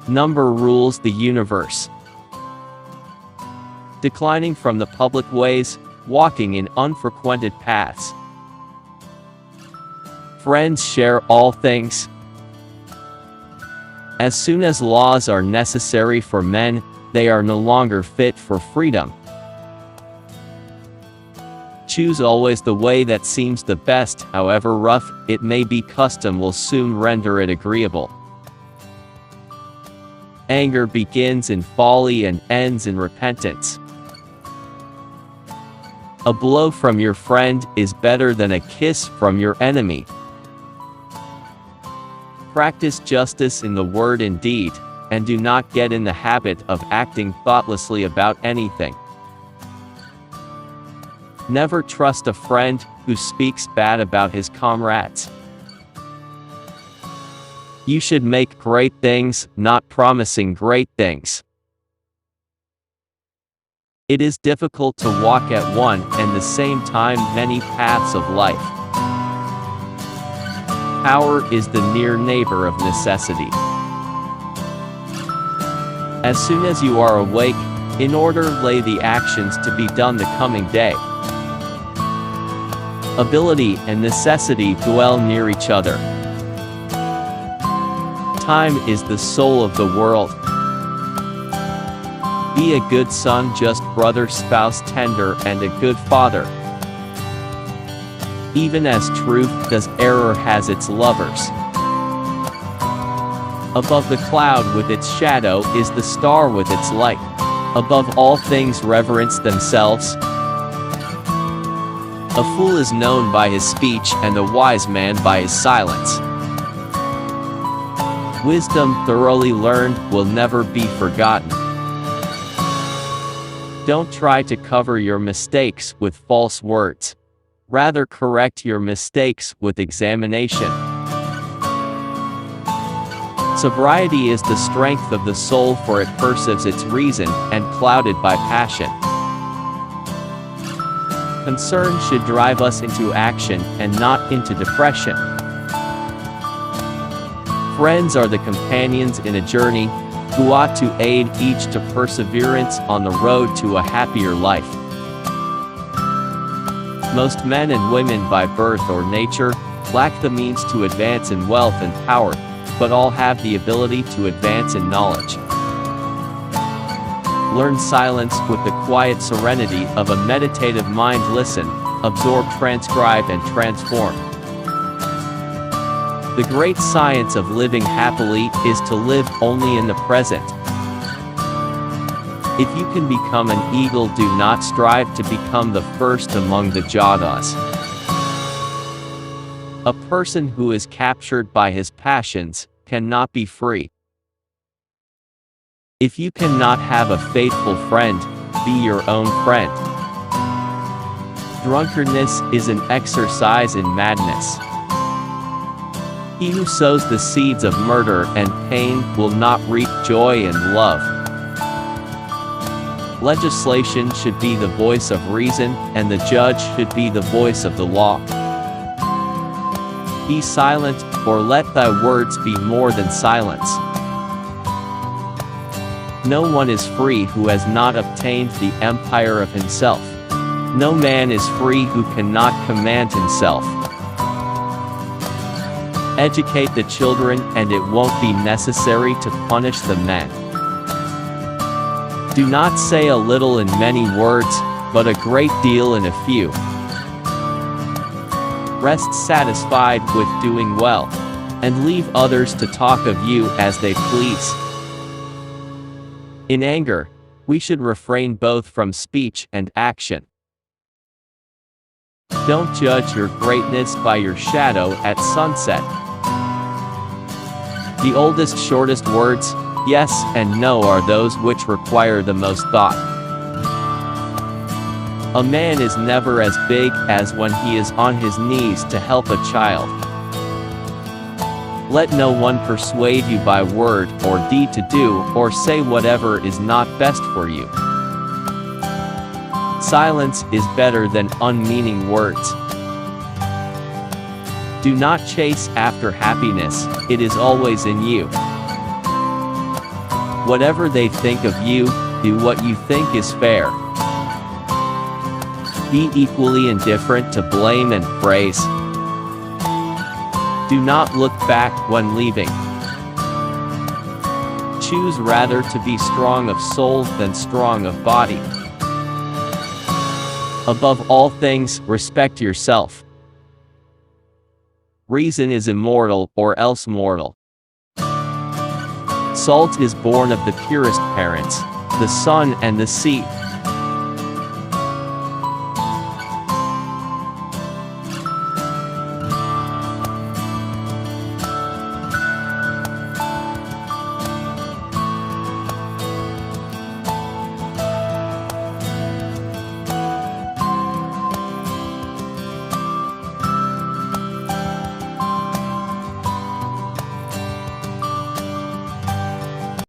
Number rules the universe. Declining from the public ways, walking in unfrequented paths. Friends share all things. As soon as laws are necessary for men, they are no longer fit for freedom. Choose always the way that seems the best, however rough it may be. Custom will soon render it agreeable. Anger begins in folly and ends in repentance. A blow from your friend is better than a kiss from your enemy. Practice justice in the word and deed, and do not get in the habit of acting thoughtlessly about anything. Never trust a friend who speaks bad about his comrades. You should make great things, not promising great things. It is difficult to walk at one and the same time many paths of life. Power is the near neighbor of necessity. As soon as you are awake, in order lay the actions to be done the coming day. Ability and necessity dwell near each other. Time is the soul of the world. Be a good son, just brother, spouse, tender, and a good father. Even as truth does, error has its lovers. Above the cloud with its shadow is the star with its light. Above all things reverence themselves. A fool is known by his speech, and a wise man by his silence. Wisdom thoroughly learned will never be forgotten. Don't try to cover your mistakes with false words. Rather correct your mistakes with examination. Sobriety is the strength of the soul, for it perceives its reason, and clouded by passion. Concern should drive us into action, and not into depression. Friends are the companions in a journey, who ought to aid each to perseverance on the road to a happier life. Most men and women by birth or nature lack the means to advance in wealth and power, but all have the ability to advance in knowledge. Learn silence with the quiet serenity of a meditative mind. Listen, absorb, transcribe, and transform. The great science of living happily is to live only in the present. If you can become an eagle, do not strive to become the first among the jadas. A person who is captured by his passions cannot be free. If you cannot have a faithful friend, be your own friend. Drunkenness is an exercise in madness. He who sows the seeds of murder and pain will not reap joy and love. Legislation should be the voice of reason, and the judge should be the voice of the law. Be silent, or let thy words be more than silence. No one is free who has not obtained the empire of himself. No man is free who cannot command himself. Educate the children, and it won't be necessary to punish the men. Do not say a little in many words, but a great deal in a few. Rest satisfied with doing well, and leave others to talk of you as they please. In anger, we should refrain both from speech and action. Don't judge your greatness by your shadow at sunset. The oldest, shortest words, yes and no, are those which require the most thought. A man is never as big as when he is on his knees to help a child. Let no one persuade you by word or deed to do or say whatever is not best for you. Silence is better than unmeaning words. Do not chase after happiness, it is always in you. Whatever they think of you, do what you think is fair. Be equally indifferent to blame and praise. Do not look back when leaving. Choose rather to be strong of soul than strong of body. Above all things, respect yourself. Reason is immortal, or else mortal. Salt is born of the purest parents, the sun and the sea.